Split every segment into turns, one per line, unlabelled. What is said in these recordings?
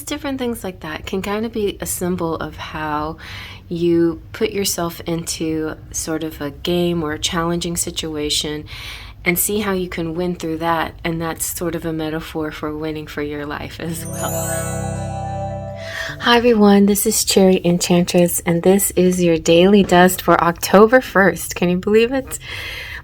just different things like that can kind of be a symbol of how you put yourself into sort of a game or a challenging situation and see how you can win through that. And that's sort of a metaphor for winning for your life as well. Hi everyone, this is Cherry Enchantress, and this is your daily dust for October 1st. Can you believe it?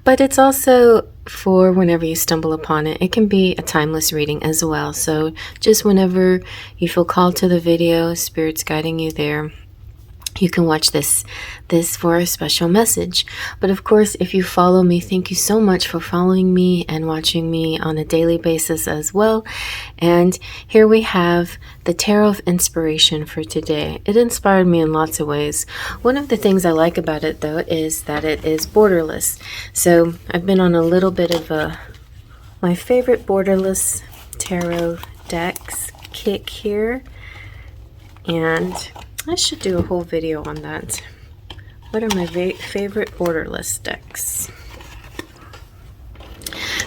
But it's also for whenever you stumble upon it. It can be a timeless reading as well. So just whenever you feel called to the video, Spirit's guiding you there, you can watch this for a special message. But of course, if you follow me, thank you so much for following me and watching me on a daily basis as well. And here we have the Tarot of Inspiration for today. It inspired me in lots of ways. One of the things I like about it, though, is that it is borderless. So I've been on a little bit of my favorite borderless tarot decks kick here, and I should do a whole video on that. What are my favorite borderless decks?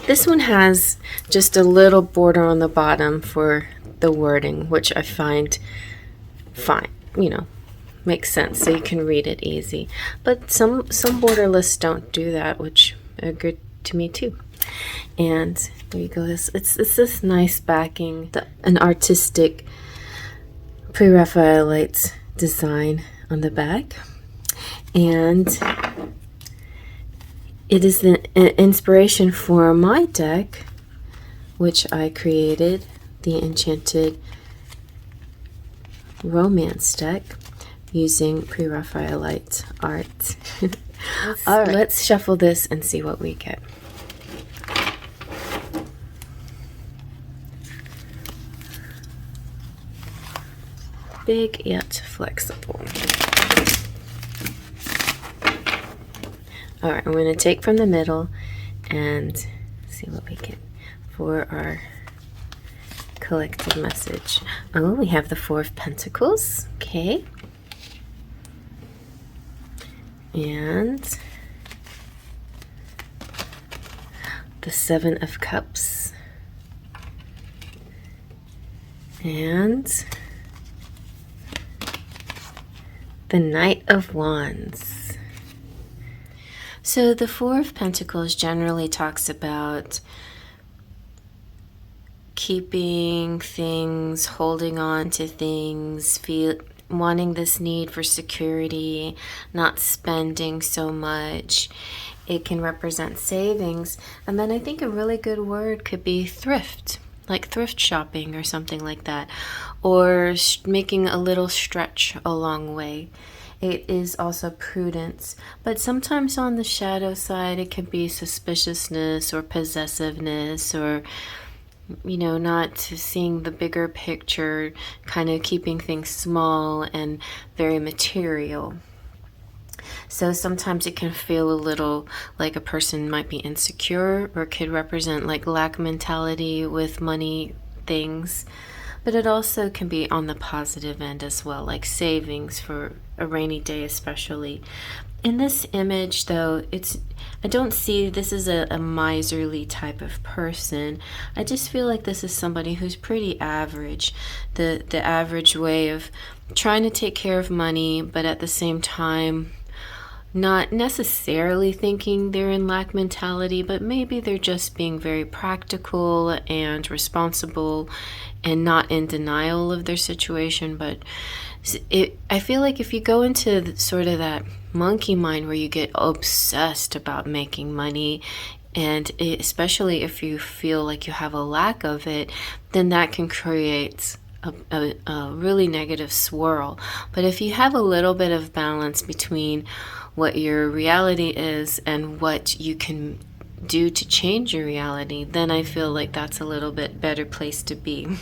This one has just a little border on the bottom for the wording, which I find fine, makes sense, so you can read it easy. But some borderless don't do that, which are good to me too. And there you go. It's this nice backing, an artistic Pre-Raphaelite design on the back, and it is an inspiration for my deck, which I created, the Enchanted Romance deck, using Pre-Raphaelite art. All right, let's shuffle this and see what we get. Big yet flexible. All right, I'm going to take from the middle and see what we get for our collective message. Oh, we have the Four of Pentacles. Okay. And the Seven of Cups. And the Knight of Wands. So the Four of Pentacles generally talks about keeping things, holding on to things, wanting this need for security, not spending so much. It can represent savings. And then I think a really good word could be thrift, like thrift shopping or something like that, or making a little stretch a long way. It is also prudence, but sometimes on the shadow side it can be suspiciousness or possessiveness, or not seeing the bigger picture, kind of keeping things small and very material. So sometimes it can feel a little like a person might be insecure, or could represent like lack mentality with money things. But it also can be on the positive end as well, like savings for a rainy day especially. In this image, though, I don't see this is a miserly type of person. I just feel like this is somebody who's pretty average. The average way of trying to take care of money, but at the same time not necessarily thinking they're in lack mentality, but maybe they're just being very practical and responsible and not in denial of their situation. But I feel like if you go into sort of that monkey mind where you get obsessed about making money, and especially if you feel like you have a lack of it, then that can create a really negative swirl. But if you have a little bit of balance between what your reality is and what you can do to change your reality, then I feel like that's a little bit better place to be.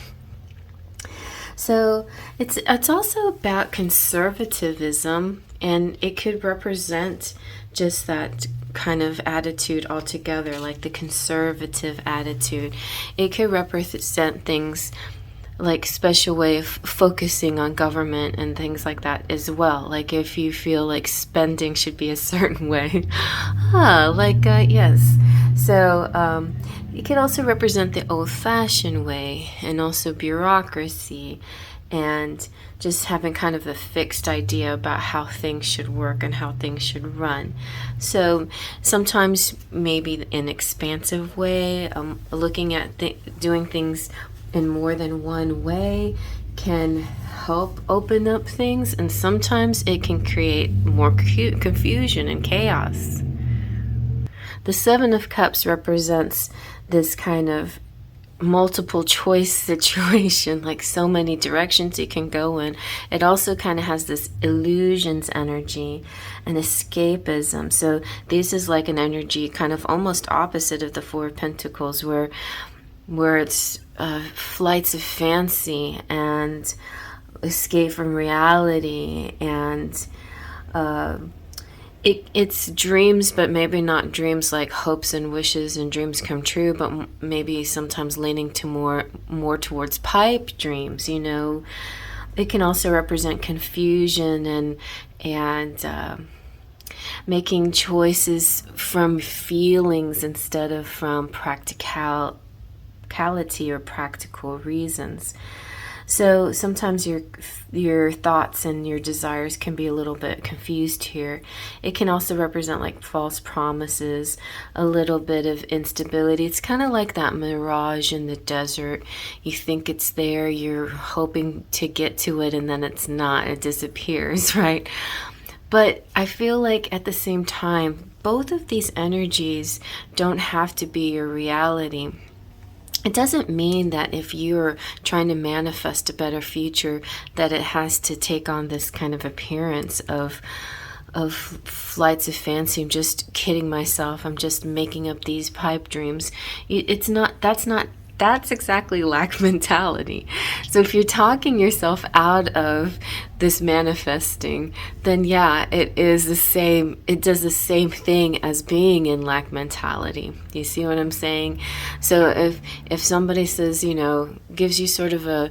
So it's also about conservatism, and it could represent just that kind of attitude altogether, like the conservative attitude. It could represent things like special way of focusing on government and things like that as well. Like if you feel like spending should be a certain way. Yes. So it could also represent the old-fashioned way, and also bureaucracy and just having kind of a fixed idea about how things should work and how things should run. So sometimes maybe in an expansive way, looking at doing things in more than one way can help open up things, and sometimes it can create more confusion and chaos. The Seven of Cups represents this kind of multiple choice situation, like so many directions you can go in. It also kind of has this illusions energy and escapism. So this is like an energy kind of almost opposite of the Four of Pentacles, where it's flights of fancy and escape from reality, and it's dreams, but maybe not dreams like hopes and wishes and dreams come true, but maybe sometimes leaning to more towards pipe dreams. It can also represent confusion and making choices from feelings instead of from practicality or practical reasons. So sometimes your thoughts and your desires can be a little bit confused here. It can also represent like false promises, a little bit of instability. It's kind of like that mirage in the desert. You think it's there, you're hoping to get to it, and then it's not. It disappears, right? But I feel like at the same time, both of these energies don't have to be your reality. It doesn't mean that if you're trying to manifest a better future that it has to take on this kind of appearance of flights of fancy. I'm just kidding myself. I'm just making up these pipe dreams. That's exactly lack mentality. So if you're talking yourself out of this manifesting, then yeah, it does the same thing as being in lack mentality. You see what I'm saying? So if somebody says, gives you sort of a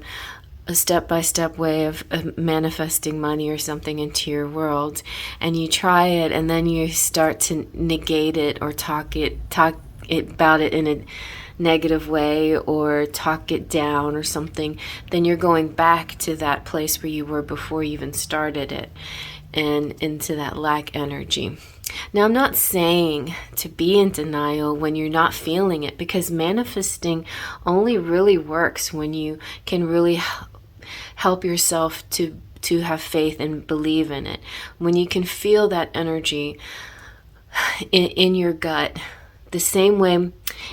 step-by-step way of manifesting money or something into your world, and you try it, and then you start to negate it or talk about it in a negative way or talk it down or something, then you're going back to that place where you were before you even started it, and into that lack energy. Now, I'm not saying to be in denial when you're not feeling it, because manifesting only really works when you can really help yourself to have faith and believe in it. When you can feel that energy in your gut, the same way,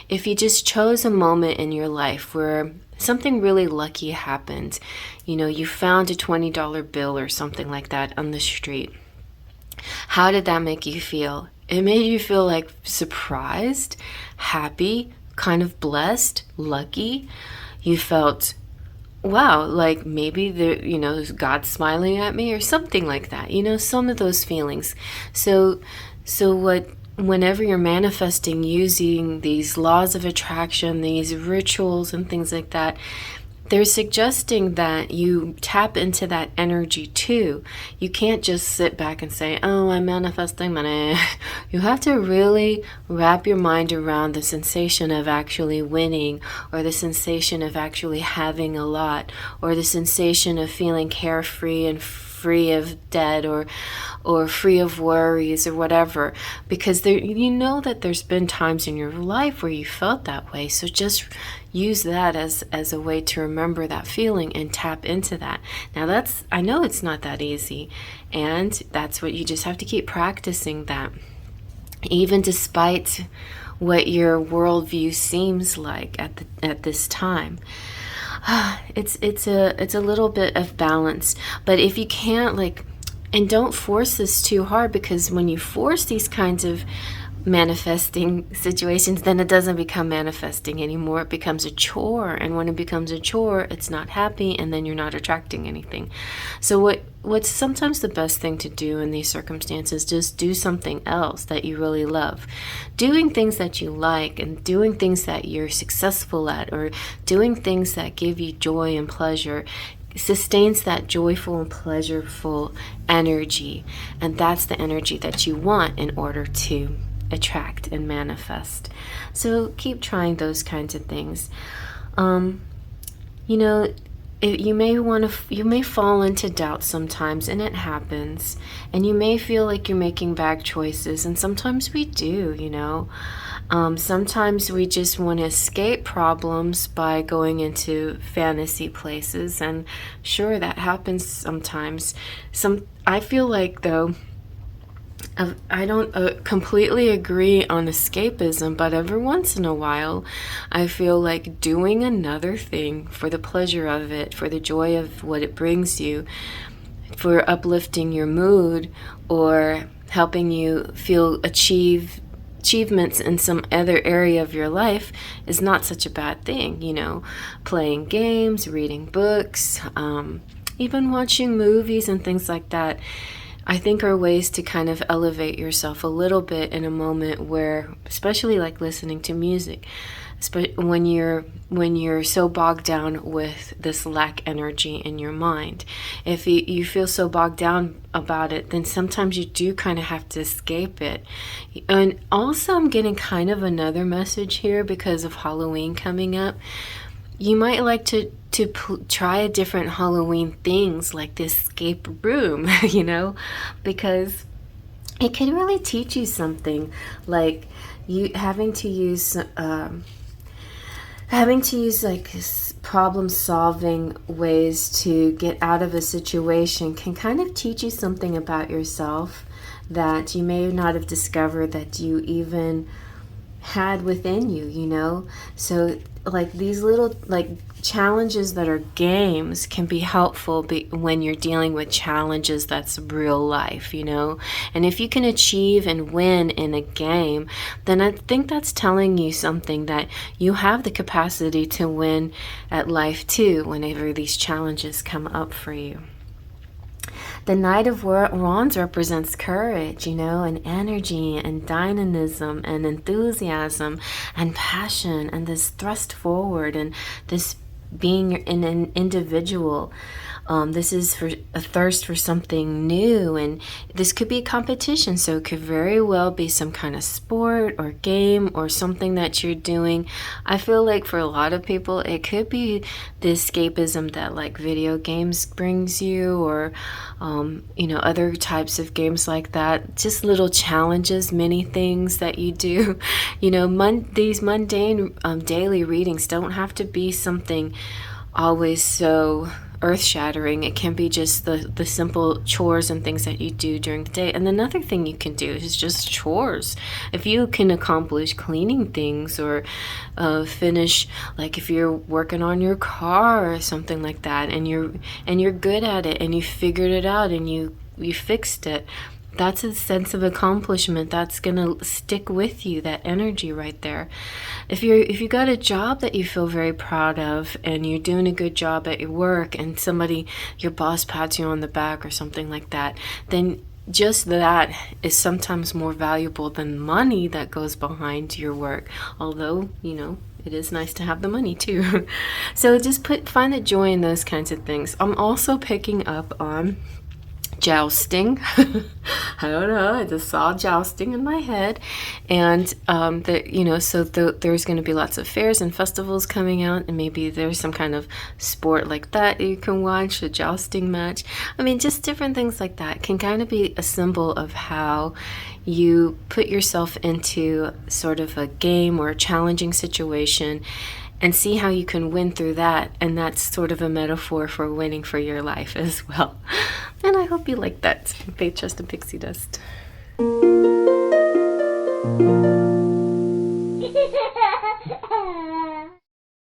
if you just chose a moment in your life where something really lucky happened, you found a $20 bill or something like that on the street. How did that make you feel? It made you feel like surprised, happy, kind of blessed, lucky. You felt, wow, like maybe God's smiling at me or something like that. Some of those feelings. So whenever you're manifesting using these laws of attraction, these rituals and things like that, they're suggesting that you tap into that energy too. You can't just sit back and say, oh, I'm manifesting money. You have to really wrap your mind around the sensation of actually winning, or the sensation of actually having a lot, or the sensation of feeling carefree and free of debt or free of worries or whatever, because that there's been times in your life where you felt that way. So just use that as a way to remember that feeling and tap into that. Now I know it's not that easy, and that's what you just have to keep practicing, that even despite what your worldview seems like at this time. It's a little bit of balance, but if you can't, and don't force this too hard, because when you force these kinds of manifesting situations, then it doesn't become manifesting anymore. It becomes a chore, and when it becomes a chore, it's not happy, and then you're not attracting anything. So what's sometimes the best thing to do in these circumstances, just do something else that you really love. Doing things that you like, and doing things that you're successful at, or doing things that give you joy and pleasure, sustains that joyful and pleasureful energy, and that's the energy that you want in order to attract and manifest. So keep trying those kinds of things. It you may fall into doubt sometimes, and it happens, and you may feel like you're making bad choices, and sometimes we do, you know. Sometimes we just want to escape problems by going into fantasy places, and sure, that happens sometimes. I feel like, though, I don't completely agree on escapism, but every once in a while, I feel like doing another thing for the pleasure of it, for the joy of what it brings you, for uplifting your mood, or helping you feel achievements in some other area of your life is not such a bad thing, you know. Playing games, reading books, even watching movies and things like that, I think are ways to kind of elevate yourself a little bit in a moment where, especially like listening to music, when you're so bogged down with this lack energy in your mind. If you feel so bogged down about it, then sometimes you do kind of have to escape it. And also, I'm getting kind of another message here because of Halloween coming up. You might like to try a different Halloween things like the escape room, you know, because it can really teach you something, like you having to use like problem solving ways to get out of a situation can kind of teach you something about yourself that you may not have discovered that you even had within you, you know. So like these little like challenges that are games can be helpful when you're dealing with challenges that's real life, you know. And if you can achieve and win in a game, then I think that's telling you something, that you have the capacity to win at life too whenever these challenges come up for you. The Knight of Wands represents courage, you know, and energy and dynamism and enthusiasm and passion and this thrust forward and this being an individual. This is for a thirst for something new, and this could be a competition, so it could very well be some kind of sport or game or something that you're doing. I feel like for a lot of people it could be the escapism that like video games brings you, or you know, other types of games like that, just little challenges, mini things that you do. You know, these mundane daily readings don't have to be something always so earth-shattering. It can be just the simple chores and things that you do during the day. And another thing you can do is just chores. If you can accomplish cleaning things, or finish, like if you're working on your car or something like that, and you're good at it, and you figured it out, and you fixed it, that's a sense of accomplishment that's gonna stick with you, that energy right there. If you got a job that you feel very proud of, and you're doing a good job at your work, and your boss pats you on the back or something like that, then just that is sometimes more valuable than money that goes behind your work. Although, you know, it is nice to have the money too. So just find the joy in those kinds of things. I'm also picking up on jousting. I don't know, I just saw jousting in my head, and there's going to be lots of fairs and festivals coming out, and maybe there's some kind of sport like that you can watch, a jousting match. I mean, just different things like that can kind of be a symbol of how you put yourself into sort of a game or a challenging situation, and see how you can win through that. And that's sort of a metaphor for winning for your life as well. And I hope you like that. Faith, Trust, and Pixie Dust.